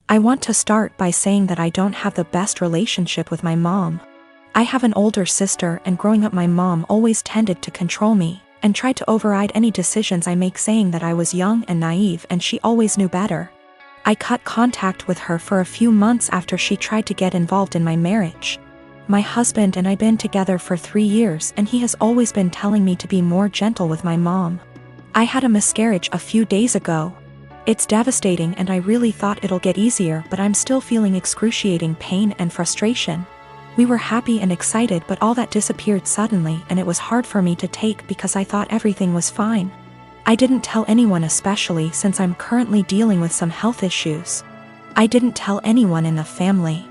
I want to start by saying that I don't have the best relationship with my mom. I have an older sister, and growing up my mom always tended to control me and tried to override any decisions I make, saying that I was young and naive and she always knew better. I cut contact with her for a few months after she tried to get involved in my marriage. My husband and I've been together for 3 years, and he has always been telling me to be more gentle with my mom. I had a miscarriage a few days ago. It's devastating and I really thought it'll get easier, but I'm still feeling excruciating pain and frustration. We were happy and excited, but all that disappeared suddenly, and it was hard for me to take because I thought everything was fine. I didn't tell anyone, especially since I'm currently dealing with some health issues. I didn't tell anyone in the family.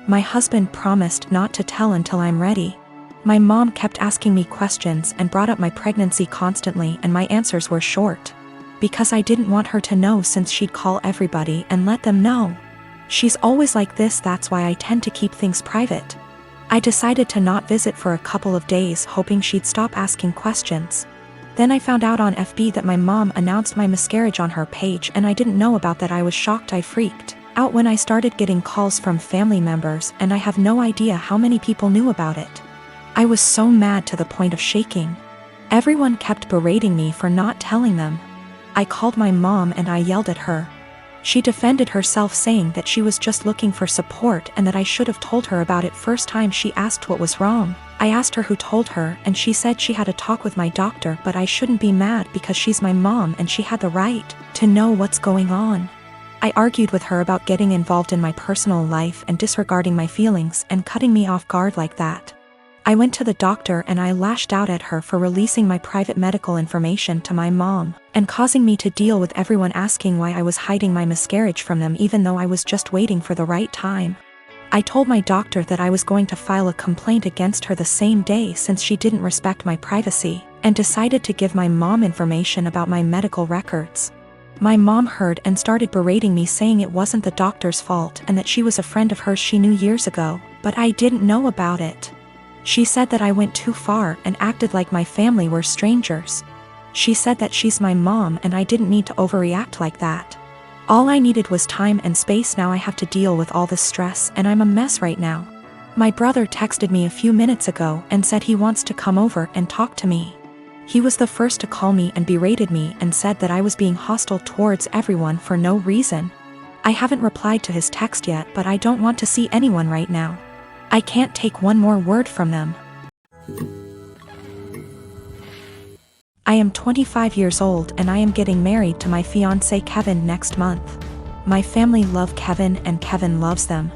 My husband promised not to tell until I'm ready. My mom kept asking me questions and brought up my pregnancy constantly, and my answers were short. Because I didn't want her to know, since she'd call everybody and let them know. She's always like this, that's why I tend to keep things private. I decided to not visit for a couple of days, hoping she'd stop asking questions. Then I found out on FB that my mom announced my miscarriage on her page, and I didn't know about that. I was shocked. I freaked out when I started getting calls from family members, and I have no idea how many people knew about it. I was so mad to the point of shaking. Everyone kept berating me for not telling them. I called my mom and I yelled at her. She defended herself, saying that she was just looking for support and that I should have told her about it first time she asked what was wrong. I asked her who told her, and she said she had a talk with my doctor, but I shouldn't be mad because she's my mom and she had the right to know what's going on. I argued with her about getting involved in my personal life and disregarding my feelings and cutting me off guard like that. I went to the doctor and I lashed out at her for releasing my private medical information to my mom and causing me to deal with everyone asking why I was hiding my miscarriage from them, even though I was just waiting for the right time. I told my doctor that I was going to file a complaint against her the same day, since she didn't respect my privacy, and decided to give my mom information about my medical records. My mom heard and started berating me, saying it wasn't the doctor's fault and that she was a friend of hers she knew years ago, but I didn't know about it. She said that I went too far and acted like my family were strangers. She said that she's my mom and I didn't need to overreact like that. All I needed was time and space. Now I have to deal with all this stress and I'm a mess right now. My brother texted me a few minutes ago and said he wants to come over and talk to me. He was the first to call me and berated me and said that I was being hostile towards everyone for no reason. I haven't replied to his text yet, but I don't want to see anyone right now. I can't take one more word from them. I am 25 years old and I am getting married to my fiancé Kevin next month. My family love Kevin and Kevin loves them.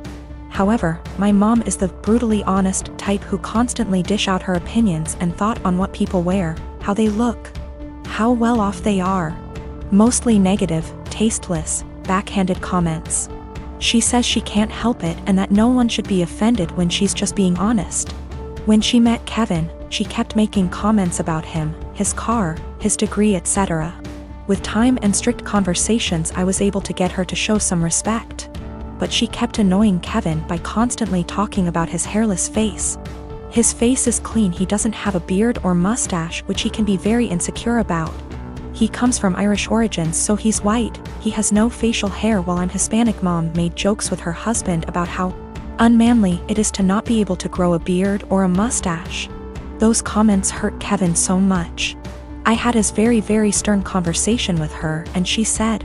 However, my mom is the brutally honest type who constantly dish out her opinions and thought on what people wear, how they look, how well off they are. Mostly negative, tasteless, backhanded comments. She says she can't help it and that no one should be offended when she's just being honest. When she met Kevin, she kept making comments about him, his car, his degree, etc. With time and strict conversations, I was able to get her to show some respect. But she kept annoying Kevin by constantly talking about his hairless face. His face is clean, he doesn't have a beard or mustache, which he can be very insecure about. He comes from Irish origins, so he's white, he has no facial hair, while I'm Hispanic. Mom made jokes with her husband about how unmanly it is to not be able to grow a beard or a mustache. Those comments hurt Kevin so much. I had a very stern conversation with her and she said,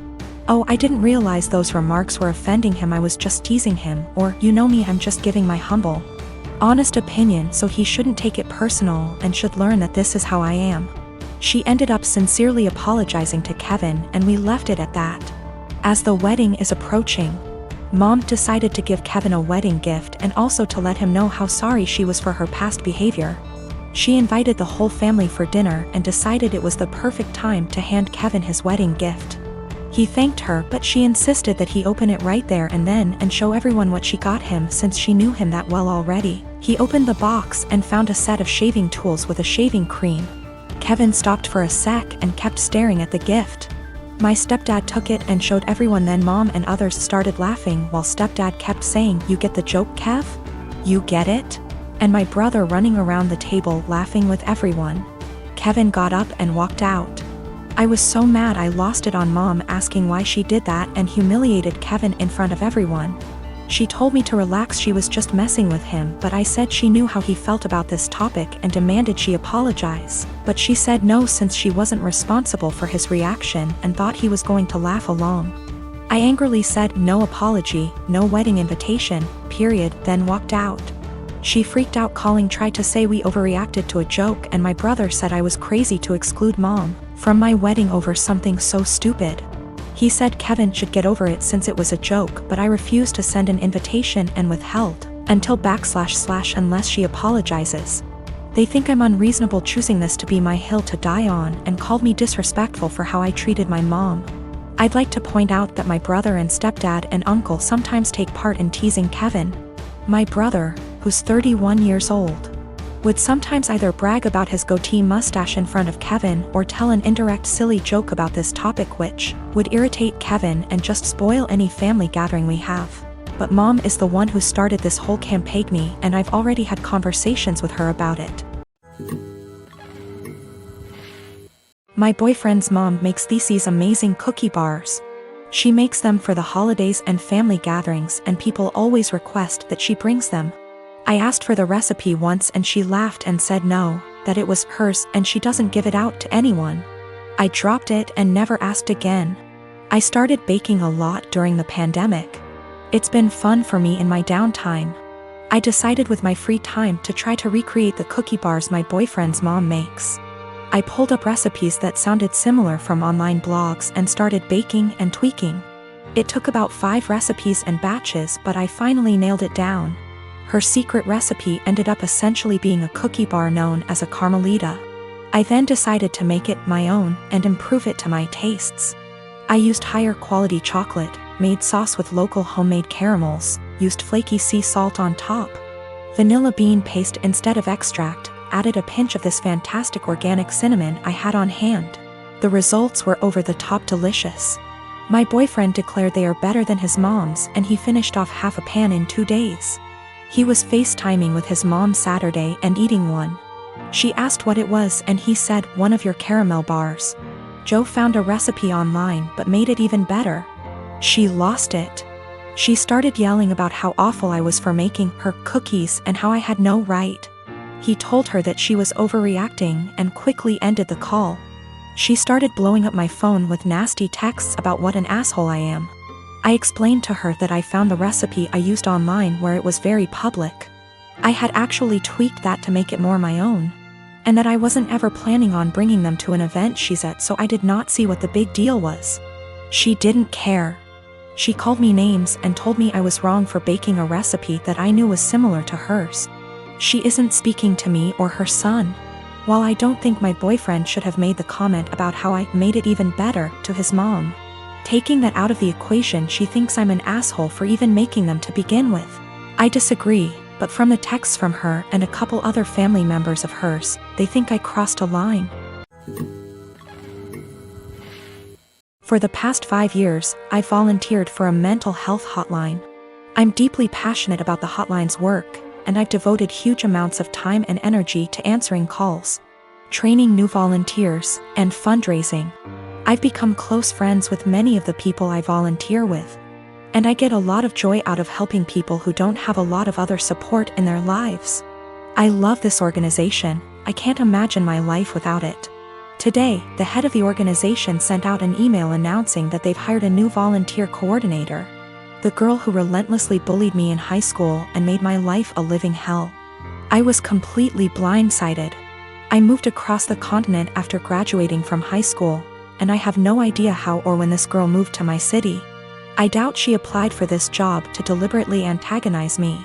"Oh, I didn't realize those remarks were offending him, I was just teasing him," or, "You know me, I'm just giving my humble, honest opinion, so he shouldn't take it personal and should learn that this is how I am." She ended up sincerely apologizing to Kevin and we left it at that. As the wedding is approaching, Mom decided to give Kevin a wedding gift and also to let him know how sorry she was for her past behavior. She invited the whole family for dinner and decided it was the perfect time to hand Kevin his wedding gift. He thanked her, but she insisted that he open it right there and then and show everyone what she got him, since she knew him that well already. He opened the box and found a set of shaving tools with a shaving cream. Kevin stopped for a sec and kept staring at the gift. My stepdad took it and showed everyone, then Mom and others started laughing while stepdad kept saying, "You get the joke, Kev? You get it?" And my brother running around the table laughing with everyone. Kevin got up and walked out. I was so mad I lost it on Mom asking why she did that and humiliated Kevin in front of everyone. She told me to relax, she was just messing with him, but I said she knew how he felt about this topic and demanded she apologize, but she said no since she wasn't responsible for his reaction and thought he was going to laugh along. I angrily said no apology, no wedding invitation, period, then walked out. She freaked out, tried to say we overreacted to a joke, and my brother said I was crazy to exclude Mom from my wedding over something so stupid. He said Kevin should get over it since it was a joke, but I refused to send an invitation and withheld until / unless she apologizes. They think I'm unreasonable choosing this to be my hill to die on and called me disrespectful for how I treated my mom. I'd like to point out that my brother and stepdad and uncle sometimes take part in teasing Kevin. My brother, who's 31 years old, would sometimes either brag about his goatee mustache in front of Kevin or tell an indirect silly joke about this topic which would irritate Kevin and just spoil any family gathering we have. But Mom is the one who started this whole campaign, and I've already had conversations with her about it. My boyfriend's mom makes these amazing cookie bars. She makes them for the holidays and family gatherings, and people always request that she brings them. I asked for the recipe once and she laughed and said no, that it was hers and she doesn't give it out to anyone. I dropped it and never asked again. I started baking a lot during the pandemic. It's been fun for me in my downtime. I decided with my free time to try to recreate the cookie bars my boyfriend's mom makes. I pulled up recipes that sounded similar from online blogs and started baking and tweaking. It took about 5 recipes and batches, but I finally nailed it down. Her secret recipe ended up essentially being a cookie bar known as a Carmelita. I then decided to make it my own and improve it to my tastes. I used higher quality chocolate, made sauce with local homemade caramels, used flaky sea salt on top, vanilla bean paste instead of extract, added a pinch of this fantastic organic cinnamon I had on hand. The results were over the top delicious. My boyfriend declared they are better than his mom's, and he finished off half a pan in 2 days. He was FaceTiming with his mom Saturday and eating one. She asked what it was and he said, "One of your caramel bars. Joe found a recipe online but made it even better." She lost it. She started yelling about how awful I was for making her cookies and how I had no right. He told her that she was overreacting and quickly ended the call. She started blowing up my phone with nasty texts about what an asshole I am. I explained to her that I found the recipe I used online where it was very public. I had actually tweaked that to make it more my own. And that I wasn't ever planning on bringing them to an event she's at, so I did not see what the big deal was. She didn't care. She called me names and told me I was wrong for baking a recipe that I knew was similar to hers. She isn't speaking to me or her son. While I don't think my boyfriend should have made the comment about how I made it even better to his mom, taking that out of the equation, she thinks I'm an asshole for even making them to begin with. I disagree, but from the texts from her and a couple other family members of hers, they think I crossed a line. For the past 5 years, I volunteered for a mental health hotline. I'm deeply passionate about the hotline's work, and I've devoted huge amounts of time and energy to answering calls, training new volunteers, and fundraising. I've become close friends with many of the people I volunteer with, and I get a lot of joy out of helping people who don't have a lot of other support in their lives. I love this organization. I can't imagine my life without it. Today, the head of the organization sent out an email announcing that they've hired a new volunteer coordinator, the girl who relentlessly bullied me in high school and made my life a living hell. I was completely blindsided. I moved across the continent after graduating from high school, and I have no idea how or when this girl moved to my city. I doubt she applied for this job to deliberately antagonize me,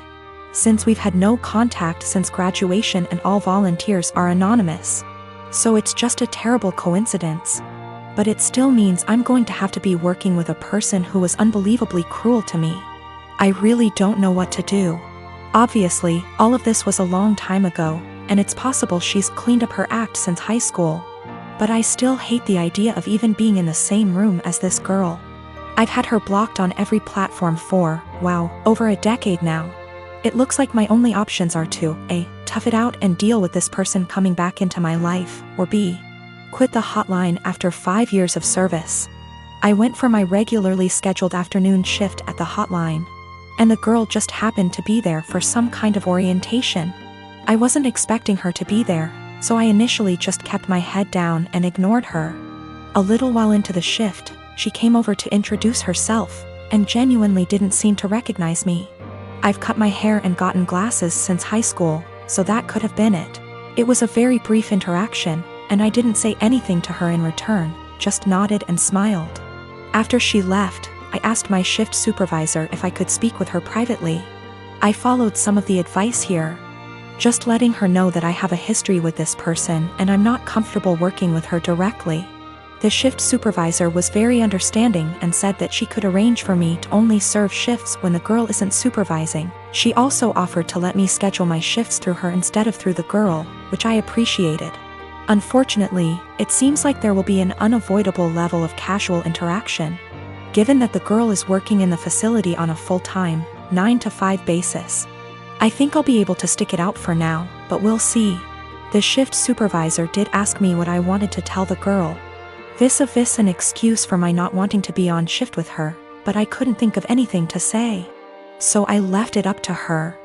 since we've had no contact since graduation and all volunteers are anonymous. So it's just a terrible coincidence. But it still means I'm going to have to be working with a person who was unbelievably cruel to me. I really don't know what to do. Obviously, all of this was a long time ago, and it's possible she's cleaned up her act since high school. But I still hate the idea of even being in the same room as this girl. I've had her blocked on every platform for, over a decade now. It looks like my only options are to A, tough it out and deal with this person coming back into my life, or B, Quit the hotline after 5 years of service. I went for my regularly scheduled afternoon shift at the hotline, and the girl just happened to be there for some kind of orientation. I wasn't expecting her to be there, so I initially just kept my head down and ignored her. A little while into the shift, she came over to introduce herself, and genuinely didn't seem to recognize me. I've cut my hair and gotten glasses since high school, so that could have been it. It was a very brief interaction, and I didn't say anything to her in return, just nodded and smiled. After she left, I asked my shift supervisor if I could speak with her privately. I followed some of the advice here, just letting her know that I have a history with this person and I'm not comfortable working with her directly. The shift supervisor was very understanding and said that she could arrange for me to only serve shifts when the girl isn't supervising. She also offered to let me schedule my shifts through her instead of through the girl, which I appreciated. Unfortunately, it seems like there will be an unavoidable level of casual interaction, given that the girl is working in the facility on a full-time, 9-to-5 basis. I think I'll be able to stick it out for now, but we'll see. The shift supervisor did ask me what I wanted to tell the girl. Vis-a-vis an excuse for my not wanting to be on shift with her, but I couldn't think of anything to say. So I left it up to her.